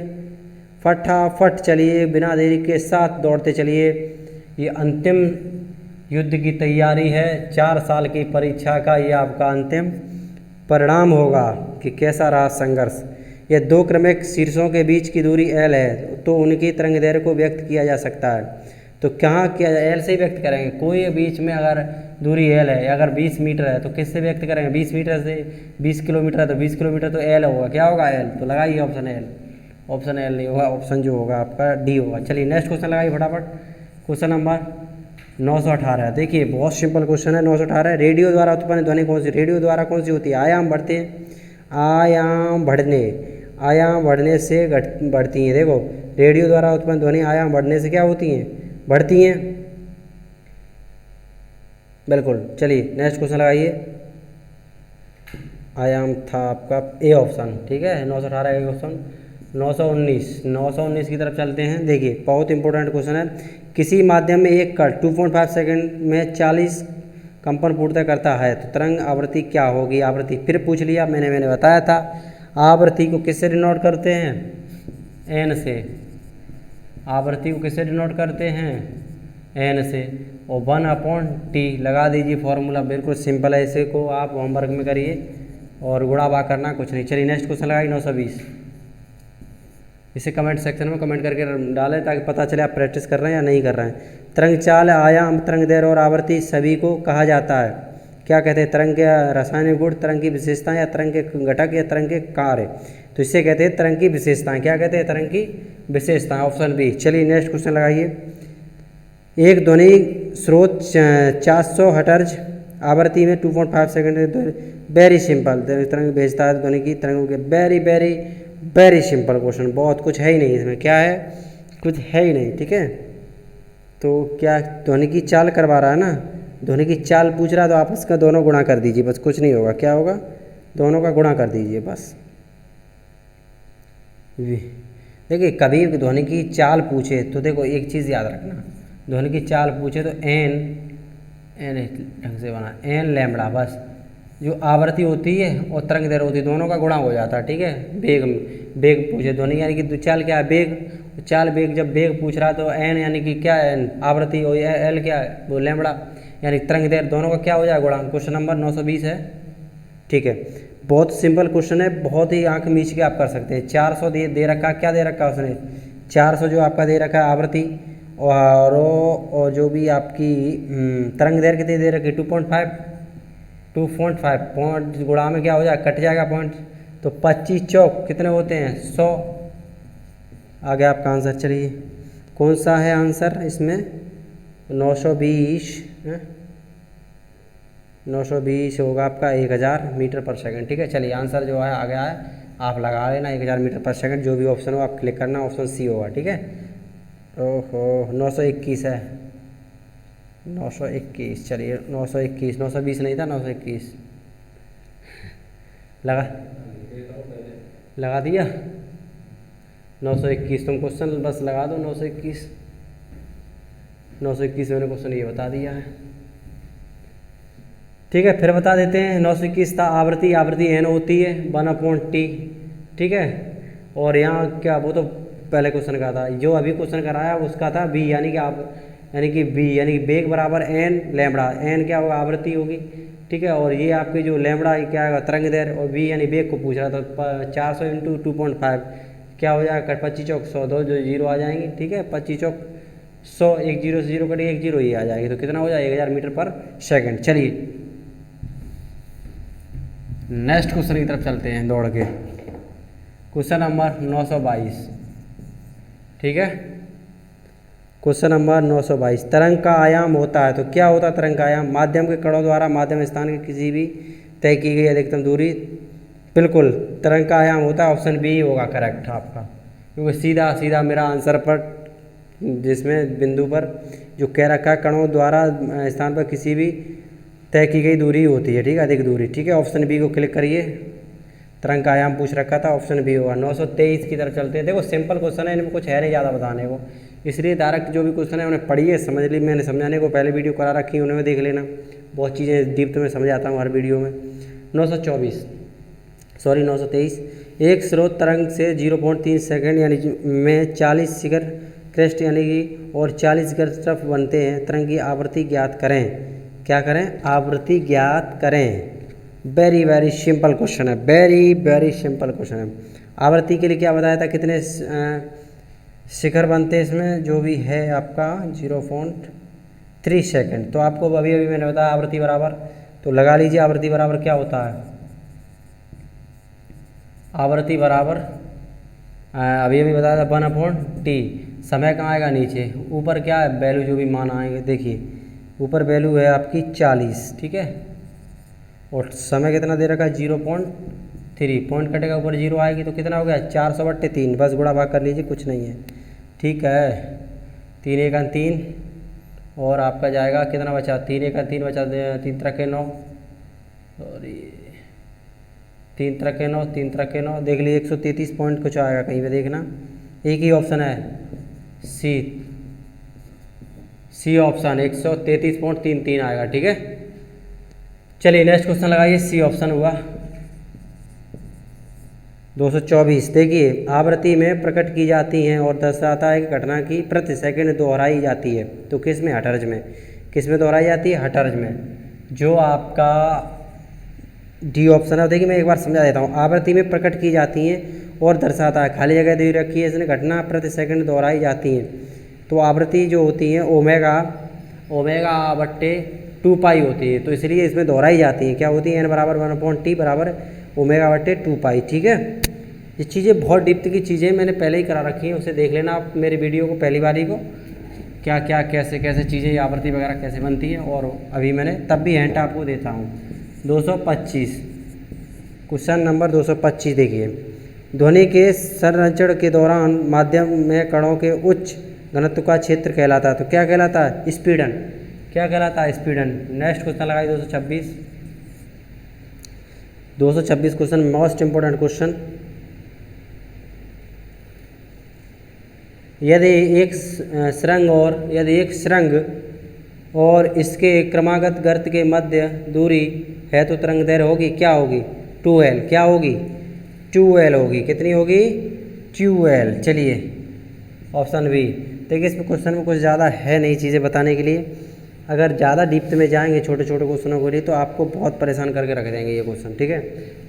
फटाफट चलिए, बिना देरी के साथ दौड़ते चलिए। ये अंतिम युद्ध की तैयारी है, 4 साल की परीक्षा का ये आपका अंतिम परिणाम होगा कि कैसा रहा संघर्ष। ये 2 क्रमिक शीर्षों के बीच की दूरी L है, तो उनकी तरंग दैर्घ्य को व्यक्त किया जा सकता है। तो कहाँ किया जाए? L से ही व्यक्त करेंगे। कोई बीच में अगर दूरी L है, अगर 20 मीटर है तो किससे व्यक्त करेंगे? 20 मीटर से। 20 किलोमीटर है तो 20 किलोमीटर तो L होगा। क्या होगा? L। तो लगाइए ऑप्शन L। ऑप्शन L नहीं होगा, ऑप्शन जो होगा आपका डी होगा। चलिए नेक्स्ट क्वेश्चन लगाइए फटाफट। Question number 918। देखिए बहुत सिंपल क्वेश्चन है। 918, रेडियो द्वारा उत्पन्न ध्वनि कौन सी? रेडियो द्वारा कौन सी होती है? आयाम बढ़ते हैं, आयाम बढ़ने से बढ़ती हैं। देखो रेडियो द्वारा उत्पन्न ध्वनि आयाम बढ़ने से क्या होती हैं? बढ़ती हैं, बिल्कुल। चलिए नेक्स्ट क्वेश्चन लगाइए। आयाम था आपका ए ऑप्शन, ठीक है। 918 का क्वेश्चन। 919 की तरफ चलते हैं। देखिए बहुत इंपॉर्टेंट क्वेश्चन है। किसी माध्यम में एक कण 2.5 सेकंड में 40 कंपन पूर्णतः करता है तो तरंग आवृत्ति क्या होगी। आवृत्ति फिर पूछ लिया, मैंने बताया था आवृत्ति को किससे डिनोट करते हैं, एन से। आवृत्ति को किससे डिनोट करते हैं, एन से। और 1/T लगा दीजिए फॉर्मूला, बिल्कुल सिंपल है, इसे को आप होमवर्क में करिए और गुणा भाग करना कुछ नहीं। चलिए नेक्स्ट क्वेश्चन लगाइए 920। इसे कमेंट सेक्शन में कमेंट करके डालें ताकि पता चले आप प्रैक्टिस कर रहे हैं या नहीं कर रहे हैं। तरंग चाल, आयाम, तरंग दैर्घ्य और आवृत्ति सभी को कहा जाता है क्या कहते हैं, तरंग के रासायनिक गुण, तरंग की विशेषताएं या तरंग के घटक या तरंग के कार्य। तो इसे कहते हैं तरंग की विशेषताएं। क्या कहते हैं, तरंग की विशेषताएं, ऑप्शन बी। चलिए नेक्स्ट क्वेश्चन लगाइए। एक ध्वनि स्रोत 400 हर्ट्ज आवृत्ति में 2.5 सेकंड, वेरी सिंपल। तरंग भेजता है ध्वनि की तरंगों के, very very very simple question, बहुत कुछ है ही नहीं इसमें, क्या है, कुछ है ही नहीं। ठीक है, तो क्या ध्वनि की चाल करवा रहा है ना, ध्वनि की चाल पूछ रहा है तो आप इसका दोनों गुणा कर दीजिए, बस कुछ नहीं होगा। क्या होगा, दोनों का गुणा कर दीजिए बस। देखिए कभी ध्वनि की चाल पूछे तो देखो एक चीज़ याद रखना, ध्वनि की चाल पूछे तो एन ढंग से बना, एन लैम्बडा, बस जो आवृत्ति होती है और तरंग दैर्घ्य होती है दोनों का गुणा हो जाता है। ठीक है, बेग पूछे ध्वनि यानी कि चाल क्या है, बेग, चाल बेग, जब बेग पूछ रहा तो एन यानी कि क्या है, आवृत्ति, और एल क्या है, वो लैम्बडा यानी तरंग दैर्घ्य, दोनों का क्या हो जाएगा गुणा। क्वेश्चन नंबर 920 है। ठीक है, बहुत सिंपल क्वेश्चन है, बहुत ही आंख मीच के आप कर सकते हैं। 400 दे रखा, क्या दे रखा उसने, 400 जो आपका दे रखा है आवृत्ति, और जो भी आपकी तरंग दैर्घ्य कितनी दे रखी, 2.5 पॉइंट गुणा में क्या हो जाएगा, कट जाएगा पॉइंट, तो 25 चौक कितने होते हैं, 100। आगे आपका आंसर, चलिए कौन सा है आंसर इसमें, 920 है, 920 होगा आपका 1000 मीटर पर सेकंड। ठीक है, चलिए आंसर जो है आ गया है, आप लगा लेना 1000 मीटर पर सेकंड, जो भी ऑप्शन हो आप क्लिक करना, ऑप्शन सी होगा। ठीक है, ओहो 921 है, 921, चलिए 921, 920 नहीं था, 921 लगा दिया 921। तुम क्वेश्चन बस लगा दो 921 मैंने क्वेश्चन ये बता दिया है। ठीक है, फिर बता देते हैं 921 था आवृत्ति एन होती है 1/T। ठीक है, और यहाँ क्या, वो तो पहले क्वेश्चन का था, जो अभी क्वेश्चन कराया उसका था बी, यानी कि बेग बराबर एन लैम्बडा, एन क्या होगा, आवृत्ति होगी। ठीक है, और ये आपकी जो लैम्बडा क्या होगा, तरंग दैर्घ्य, और बी यानी बेग को पूछ रहा था, 400 × 2.5 क्या हो जाएगा, 25 चौक 100, दो जो जीरो आ जाएंगी। ठीक है, 25 चौक 100, एक जीरो से जीरो कटिए, एक जीरो ही आ जाएगी, तो कितना हो जाएगा 1000 मीटर पर सेकंड। चलिए नेक्स्ट क्वेश्चन की तरफ चलते हैं दौड़ के। Question number 922। ठीक है, क्वेश्चन नंबर 922, तरंग का आयाम होता है तो क्या होता है तरंग का आयाम, माध्यम के कणों द्वारा माध्यम स्थान की किसी भी तय की गई अधिकतम दूरी। बिल्कुल तरंग का आयाम होता है, ऑप्शन बी होगा करेक्ट आपका, क्योंकि सीधा मेरा आंसर पर जिसमें बिंदु पर जो कह रखा है कणों द्वारा स्थान पर किसी भी तय की गई दूरी होती है। ठीक है, अधिक दूरी। ठीक है, ऑप्शन बी को क्लिक करिए, तरंग का आयाम पूछ रखा था, ऑप्शन बी होगा। 923 की तरफ चलते हैं। देखो सिंपल क्वेश्चन है, इनमें कुछ है नहीं ज़्यादा बताने को, इसलिए डायरेक्ट जो भी क्वेश्चन है उन्हें पढ़िए, समझ ली। मैंने समझाने को पहले वीडियो करा रखी है, उन्हें देख लेना, बहुत चीज़ें डीप तो मैं समझाता हूँ हर वीडियो में। 923, एक स्रोत तरंग से 0.3 सेकंड यानी में 40 शिखर क्रेस्ट यानी कि और 40 गर्भ बनते हैं। तरंग की आवृत्ति ज्ञात करें। क्या करें, आवृत्ति ज्ञात करें। वेरी वेरी सिंपल क्वेश्चन है, वेरी वेरी सिंपल क्वेश्चन है। आवृत्ति के लिए क्या बताया था, कितने शिखर बनते हैं इसमें, जो भी है आपका 0.3 सेकंड। तो आपको अभी मैंने बताया आवृत्ति बराबर, तो लगा लीजिए आवृत्ति बराबर क्या होता है, आवृत्ति बराबर अभी बताया था 1/T। समय कहाँ आएगा, नीचे, ऊपर क्या है वैल्यू, जो भी मान आएंगे, देखिए ऊपर वैल्यू है आपकी 40। ठीक है, और समय कितना दे रखा है 0.3, पॉइंट कटेगा ऊपर जीरो आएगी तो कितना हो गया 400/3, बस गुणा भाग कर लीजिए, कुछ नहीं है। ठीक है, 3 × 3 और आपका जाएगा कितना बचा, 3 × 3 बचा, 3 × 9 और 3 × 9, 3 × 9 देख लीजिए 133 पॉइंट कुछ आएगा, कहीं पे देखना। एक ही ऑप्शन है सी ऑप्शन 133.33 आएगा। ठीक है, चलिए नेक्स्ट क्वेश्चन लगाइए, सी ऑप्शन हुआ 224। देखिए, आवृत्ति में प्रकट की जाती हैं और दर्शाता है कि घटना की प्रति सेकंड दोहराई जाती है। तो किस में? हर्ट्ज में। किस में दोहराई जाती है? हर्ट्ज में। जो आपका डी ऑप्शन है। देखिए मैं एक बार समझा देता हूँ। आवृत्ति में प्रकट की जाती हैं और दर्शाता है, खाली जगह दे रखी है इसने, घटना प्रति सेकंड दोहराई जाती हैं। तो आवृत्ति जो होती है ओमेगा बट्टे 2 पाई होती है, तो इसलिए इसमें दोहराई जाती है। क्या होती है? n बराबर 1/t बराबर ओमेगा बट्टे 2 पाई। ठीक है, ये चीज़ें बहुत डिप्थ की चीज़ें मैंने पहले ही करा रखी हैं, उसे देख लेना आप मेरे वीडियो को पहली बारी को, क्या क्या कैसे कैसे चीज़ें आवृत्ति वगैरह कैसे बनती है। और अभी मैंने तब भी हिंट आपको देता हूँ। 225 क्वेश्चन नंबर 225 देखिए, ध्वनि के संचरण के दौरान माध्यम में कणों के उच्च घनत्व का क्षेत्र कहलाता है। तो क्या कहलाता है? स्पीडन। क्या कहलाता है? स्पीडन। नेक्स्ट क्वेश्चन लगाइए 226 क्वेश्चन, मोस्ट इंपोर्टेंट क्वेश्चन। यदि एक सुरंग और इसके क्रमागत गर्त के मध्य दूरी है तो तरंग दैर्घ्य होगी, क्या होगी? 2L। क्या होगी? 2L होगी। कितनी होगी? 2L। चलिए ऑप्शन बी। देखिए इसमें क्वेश्चन में कुछ ज़्यादा है नहीं चीज़ें बताने के लिए। अगर ज़्यादा डीप्थ में जाएंगे छोटे छोटे क्वेश्चनों के लिए तो आपको बहुत परेशान करके रख देंगे ये क्वेश्चन। ठीक है,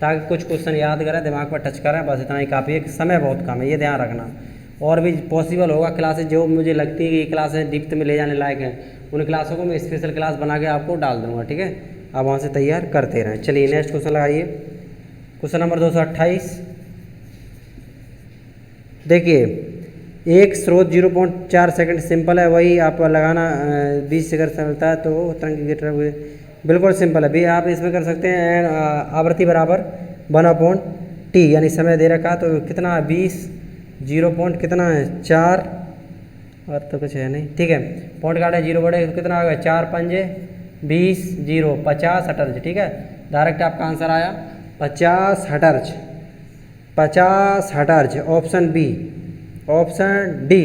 ताकि कुछ क्वेश्चन याद करें, दिमाग पर टच करें, बस इतना ही काफ़ी है। समय बहुत कम है, ये ध्यान रखना। और भी पॉसिबल होगा क्लासेज जो मुझे लगती है कि क्लासेज डीप्थ में ले जाने लायक हैं, उन क्लासों को मैं स्पेशल क्लास बना के आपको डाल दूँगा। ठीक है, आप वहाँ से तैयार करते रहें। चलिए नेक्स्ट क्वेश्चन लगाइए, क्वेश्चन नंबर 228। देखिए, एक स्रोत 0.4 सेकंड सिंपल है, वही आप लगाना 20 सेकंड से मिलता है तो तरंग की गिरफ्तार बिल्कुल सिंपल है भी। आप इसमें कर सकते हैं आवृत्ति बराबर 1/t, यानी समय दे रखा तो कितना 20 0 पॉइंट कितना है 4 और तो कुछ है नहीं। ठीक है, पॉइंट काटे 0 बड़े कितना आ गया 4 पंजे 20 0 50 हर्ट्ज। ठीक है, डायरेक्ट आपका आंसर आया 50 hertz. 50 hertz. Option B. Option D.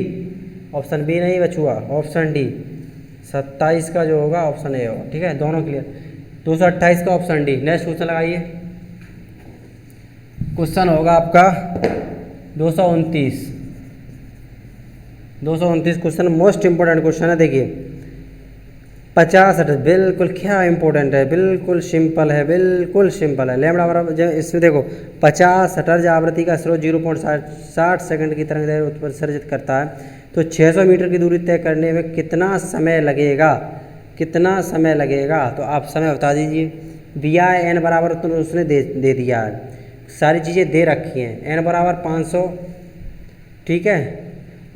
Option B नहीं बचुआ, ऑप्शन डी। 27 का जो होगा ऑप्शन ए होगा। ठीक है, दोनों क्लियर। 228 का ऑप्शन डी। नेक्स्ट क्वेश्चन लगाइए, क्वेश्चन होगा आपका 229 क्वेश्चन, मोस्ट इंपोर्टेंट क्वेश्चन है। देखिए 50 हर्ट्ज बिल्कुल क्या इंपॉर्टेंट है, बिल्कुल सिंपल है, बिल्कुल सिंपल है। लैम्बडा बराबर इसमें देखो 50 हर्ट्ज आवृत्ति का स्रोत 0.60 सेकंड की तरंग दैर्घ्य उत्सर्जित करता है, तो 600 मीटर की दूरी तय करने में कितना समय लगेगा? कितना समय लगेगा? तो आप समय बता दीजिए। दिया है n बराबर, तो उसने दे दिया है, सारी चीज़ें दे रखी हैं। n बराबर 500, ठीक है,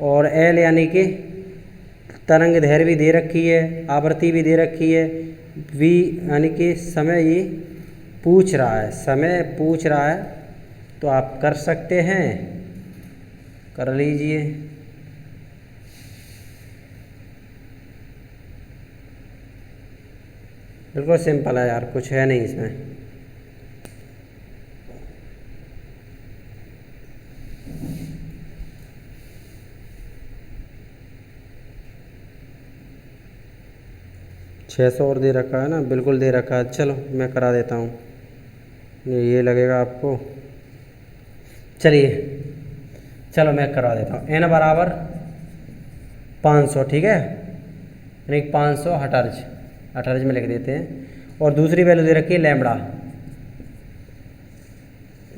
और l यानी कि तरंग दैर्घ्य भी दे रखी है, आवृत्ति भी दे रखी है, v यानी कि समय ये पूछ रहा है, समय पूछ रहा है, तो आप कर सकते हैं, कर लीजिए। बिल्कुल सिंपल है यार, कुछ है नहीं इसमें। छः सौ और दे रखा है ना, बिल्कुल दे रखा है। चलो मैं करा देता हूँ, ये लगेगा आपको। चलिए चलो मैं करा देता हूँ। n बराबर 500, ठीक है, यानी 500 हर्ट्ज में लिख देते हैं। और दूसरी वैल्यू दे रखी है लैम्बडा,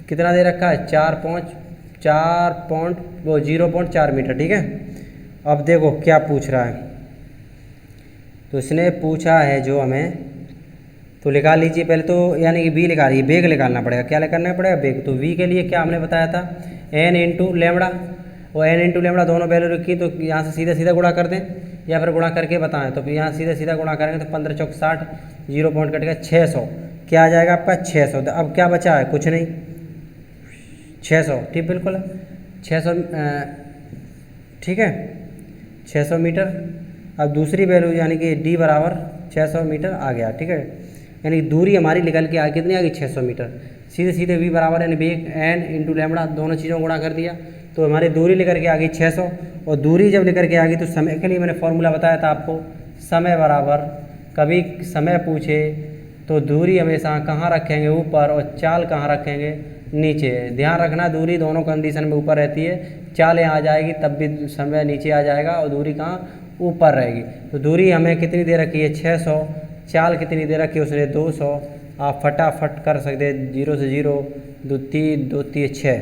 कितना दे रखा है 0.4 मीटर, ठीक है। अब देखो क्या पूछ रहा है, तो इसने पूछा है जो हमें, तो निकाल लीजिए पहले तो, यानी कि v निकाल लीजिए, बेग निकालना पड़ेगा। क्या निकालना पड़ेगा? बेग। तो v के लिए क्या हमने बताया था, n इंटू लैम्बडा, और n इंटू लैम्बडा दोनों वैल्यू रखी, तो यहाँ से सीधा सीधा गुणा कर दें या फिर गुणा करके बताएं। तो फिर यहाँ सीधा सीधा गुणा करेंगे तो 15 चौक 60, 0 पॉइंट कटेगा 600, क्या आ जाएगा आपका 600। अब क्या बचा है? कुछ नहीं, 600, ठीक, बिल्कुल 600, ठीक है, 600 मीटर। अब दूसरी वैल्यू यानी कि d बराबर 600 मीटर आ गया, ठीक है, यानी दूरी हमारी निकल के आ कितनी आ गई 600 मीटर। सीधे सीधे v बराबर यानी बेग n इंटू लैम्बडा, दोनों चीज़ों को गुणा कर दिया तो हमारी दूरी लेकर के आ गई 600। और दूरी जब लेकर के आ गई तो समय के लिए मैंने फॉर्मूला बताया था आपको, समय बराबर, कभी समय पूछे तो दूरी हमेशा कहाँ रखेंगे, ऊपर, और चाल कहाँ रखेंगे, नीचे। ध्यान रखना दूरी दोनों कंडीशन में ऊपर रहती है, चाल यहाँ आ जाएगी तब भी समय नीचे आ जाएगा और दूरी कहाँ ऊपर रहेगी। तो दूरी हमें कितनी दे रखी है 600, चाल कितनी दे रखी है उसने 200। आप फटाफट कर सकते हैं, 0 से 0, 2 3, 2 3 6।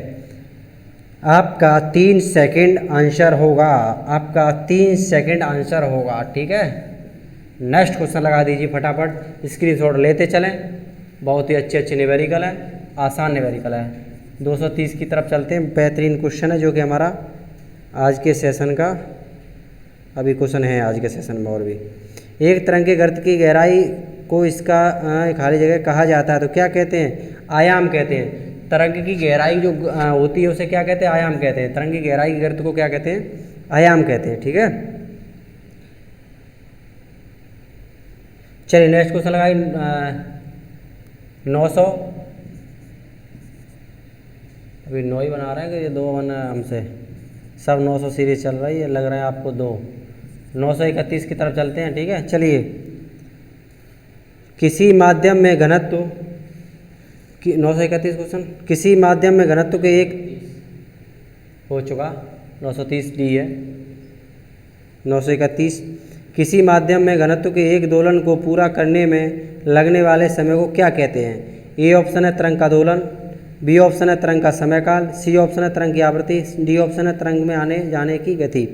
आपका 3 सेकंड आंसर होगा, आपका 3 सेकंड आंसर होगा, ठीक है। नेक्स्ट क्वेश्चन लगा दीजिए फटाफट, स्क्रीनशॉट लेते चलें। बहुत ही अच्छे न्यूमेरिकल है, आसान न्यूमेरिकल है। 230 की तरफ चलते हैं। बेहतरीन क्वेश्चन है जो कि हमारा आज के सेशन का अभी क्वेश्चन है आज के सेशन में। और भी एक तरंग के गर्त की गहराई को इसका खाली जगह कहा जाता है तो क्या कहते हैं, आयाम कहते हैं। तरंग की गहराई जो होती है उसे क्या कहते हैं, आयाम कहते हैं। तरंग की गहराई की गर्त को क्या कहते हैं, आयाम कहते हैं, ठीक है। चलिए नेक्स्ट क्वेश्चन लगाइए 900। अभी 9 ही बना रहे हैं कि ये 2 बना हमसे, सब 900 सीरीज चल रही है, लग रहा है आपको 2। 931 की तरफ चलते हैं, ठीक है। चलिए, किसी माध्यम में घनत्व 931 क्वेश्चन, किसी माध्यम में घनत्व के एक हो चुका 930 डी है। 931, किसी माध्यम में घनत्व के एक दोलन को पूरा करने में लगने वाले समय को क्या कहते हैं। ए ऑप्शन है तरंग का दोलन, बी ऑप्शन है तरंग का समयकाल, सी ऑप्शन है तरंग की आवृत्ति, डी ऑप्शन है तरंग में आने जाने की गति।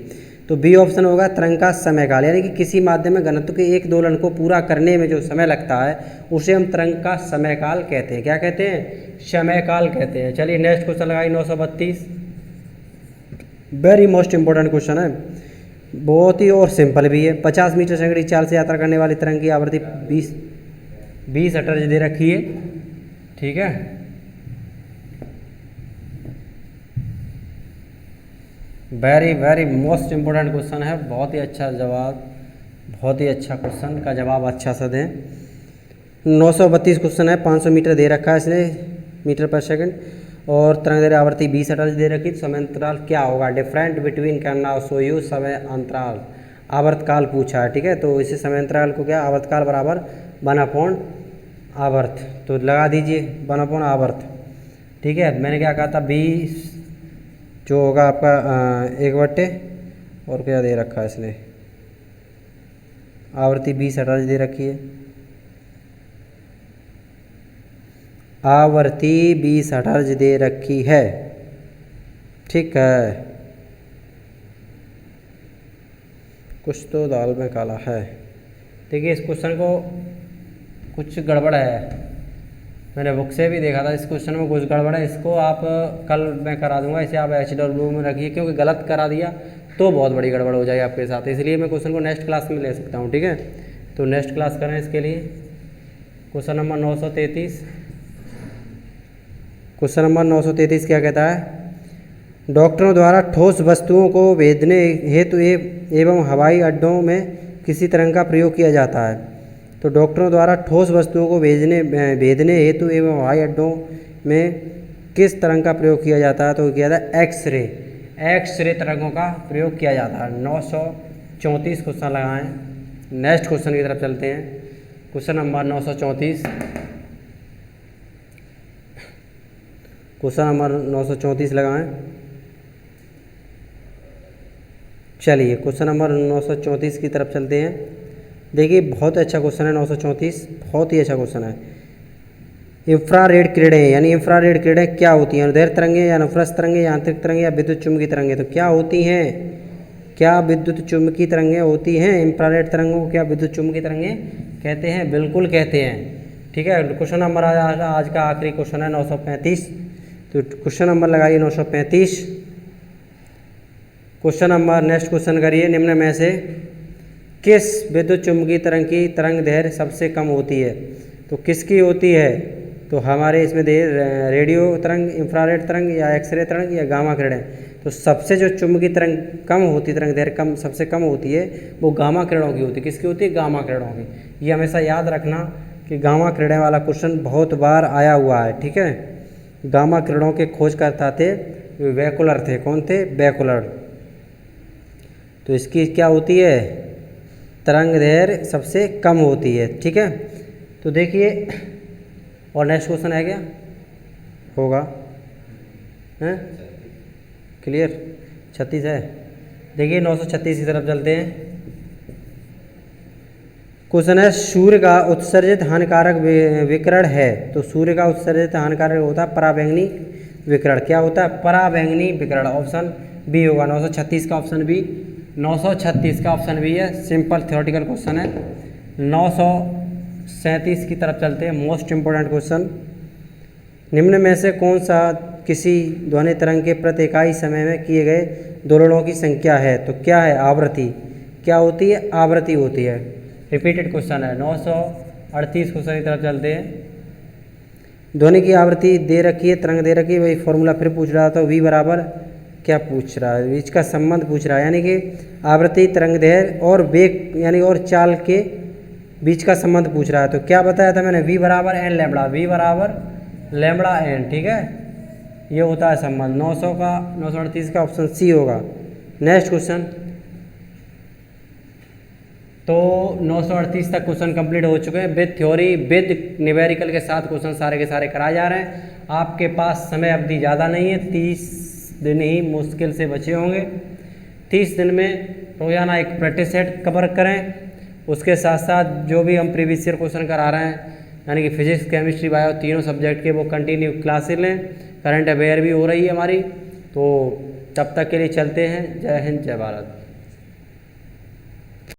तो बी ऑप्शन होगा तरंग का समयकाल, यानी कि किसी माध्यम में घनत्व के एक दोलन को पूरा करने में जो समय लगता है उसे हम तरंग का समयकाल कहते हैं। क्या कहते हैं, समयकाल कहते हैं। चलिए नेक्स्ट क्वेश्चन लगाइए 932। वेरी मोस्ट इंपॉर्टेंट क्वेश्चन है, बहुत ही और सिंपल भी है। 50 मीटर सेकंड की चाल से यात्रा करने वाली तरंग की आवृत्ति 20 हर्ट्ज दे रखी है, ठीक है। वेरी मोस्ट इम्पोर्टेंट क्वेश्चन है, बहुत ही अच्छा जवाब, बहुत ही अच्छा क्वेश्चन का जवाब अच्छा सा दें। 932 क्वेश्चन है, 500 मीटर दे रखा है इसने मीटर पर सेकंड, और तरंग दैर्घ्य आवृत्ति 20 हर्ट्ज दे रखी। समय अंतराल क्या होगा, डिफरेंट बिटवीन करना सो यू समय अंतराल, आवर्तकाल पूछा है, ठीक है। तो इसे समय अंतराल को क्या, आवर्तकाल बराबर 1/, आवर्त, तो लगा दीजिए 1/, आवर्त, ठीक है। मैंने क्या कहा था, 20 जो होगा आपका 1/, और क्या दे रखा है इसने, आवृत्ति 20 हर्ट्ज दे रखी है, आवृत्ति 20 हर्ट्ज दे रखी है, ठीक है। कुछ तो दाल में काला है। देखिए इस क्वेश्चन को कुछ गड़बड़ है, मैंने बुक से भी देखा था, इस क्वेश्चन में कुछ गड़बड़ है। इसको आप कल मैं करा दूंगा, इसे आप HW में रखिए, क्योंकि गलत करा दिया तो बहुत बड़ी गड़बड़ हो जाएगी आपके साथ, इसलिए मैं क्वेश्चन को नेक्स्ट क्लास में ले सकता हूँ, ठीक है। तो नेक्स्ट क्लास करें इसके लिए। क्वेश्चन नंबर 933, क्वेश्चन नंबर 933 क्या कहता है, डॉक्टरों द्वारा ठोस वस्तुओं को भेदने हेतु एवं हवाई अड्डों में किसी तरंग का प्रयोग किया जाता है। तो डॉक्टरों द्वारा ठोस वस्तुओं को भेदने हेतु एवं हवाई अड्डों में किस तरंग का प्रयोग किया जाता है, तो किया जाता है एक्सरे तरंगों का प्रयोग किया जाता है। 934 क्वेश्चन लगाएं। नेक्स्ट क्वेश्चन की तरफ चलते हैं। क्वेश्चन नंबर 934, क्वेश्चन नंबर 934 लगाएं। चलिए क्वेश्चन नंबर 934 की तरफ चलते हैं। देखिए बहुत अच्छा क्वेश्चन है 934, बहुत ही अच्छा क्वेश्चन है। इंफ्रारेड किरणें, यानी इंफ्रारेड किरणें क्या होती हैं, अनुदैर्घ्य तरंगें या अनुप्रस्थ तरंगें या आंतरिक तरंगें या विद्युत चुम्बकीय तरंगें। तो क्या होती हैं, क्या विद्युत चुम्बकीय तरंगें होती हैं। इंफ्रारेड तरंगों को क्या विद्युत चुम्बकीय तरंगें कहते हैं, बिल्कुल कहते हैं, ठीक है। क्वेश्चन नंबर आज का आखिरी क्वेश्चन है 935, तो क्वेश्चन नंबर लगाइए 935। क्वेश्चन नंबर नेक्स्ट क्वेश्चन करिए, निम्न में से किस विद्युत चुम्बकीय तरंग की तरंग दैर्घ्य सबसे कम होती है। तो किसकी होती है, तो हमारे इसमें रेडियो तरंग, इंफ्रारेड तरंग या एक्सरे तरंग या गामा किरणें। तो सबसे जो चुम्बकीय तरंग कम होती, तरंग दैर्घ्य सबसे कम होती है वो गामा किरणों की होती है। किसकी होती है, गामा किरणों की। ये हमेशा याद रखना कि गामा किरणें वाला क्वेश्चन बहुत बार आया हुआ है, ठीक है। गामा किरणों के खोजकर्ता थे वैकुलर थे, कौन थे, वैकुलर। तो इसकी क्या होती है, तरंग दैर्घ्य सबसे कम होती है, ठीक है। तो देखिए, और नेक्स्ट क्वेश्चन है क्या होगा, हैं क्लियर? 36 है। देखिए 936 की तरफ चलते हैं। क्वेश्चन है सूर्य का उत्सर्जित हानिकारक विकिरण है। तो सूर्य का उत्सर्जित हानिकारक होता है पराबैंगनी विकिरण। क्या होता है? पराबैंगनी विकिरण। ऑप्शन बी होगा 936 का, ऑप्शन बी 936 का ऑप्शन बी है। सिंपल थ्योरेटिकल क्वेश्चन है। 937 की तरफ चलते हैं। मोस्ट इंपोर्टेंट क्वेश्चन, निम्न में से कौन सा किसी ध्वनि तरंग के प्रति इकाई समय में किए गए दोलनों की संख्या है? तो क्या है? आवृत्ति। क्या होती है? आवृत्ति होती है। रिपीटेड क्वेश्चन है। 938 क्वेश्चन की तरफ चलते हैं। ध्वनि की आवृत्ति दे रखी है, तरंग दे रखी है, वही फॉर्मूला फिर पूछ रहा था। वी बराबर क्या पूछ रहा है? बीच का संबंध पूछ रहा है, यानी कि आवृत्ति, तरंग दैर्घ्य और वेग यानी और चाल के बीच का संबंध पूछ रहा है। तो क्या बताया था मैंने? वी बराबर एन लैम्बडा, वी बराबर लैम्बडा एन, ठीक है, ये होता है संबंध। 938 का ऑप्शन सी होगा। नेक्स्ट क्वेश्चन, तो 938 तक क्वेश्चन कंप्लीट हो चुके हैं। विद थ्योरी विद न्यूमेरिकल के साथ क्वेश्चन सारे के सारे कराए जा रहे हैं। आपके पास समय अवधि ज़्यादा नहीं है, 30 दिन ही मुश्किल से बचे होंगे। 30 दिन में रोजाना एक प्रैक्टिस सेट कवर करें। उसके साथ साथ जो भी हम प्रीवियस ईयर क्वेश्चन करा रहे हैं, यानी कि फिजिक्स, केमिस्ट्री, बायो, तीनों सब्जेक्ट के, वो कंटिन्यू क्लासेस लें। करंट अफेयर भी हो रही है हमारी। तो तब तक के लिए चलते हैं। जय हिंद, जय भारत।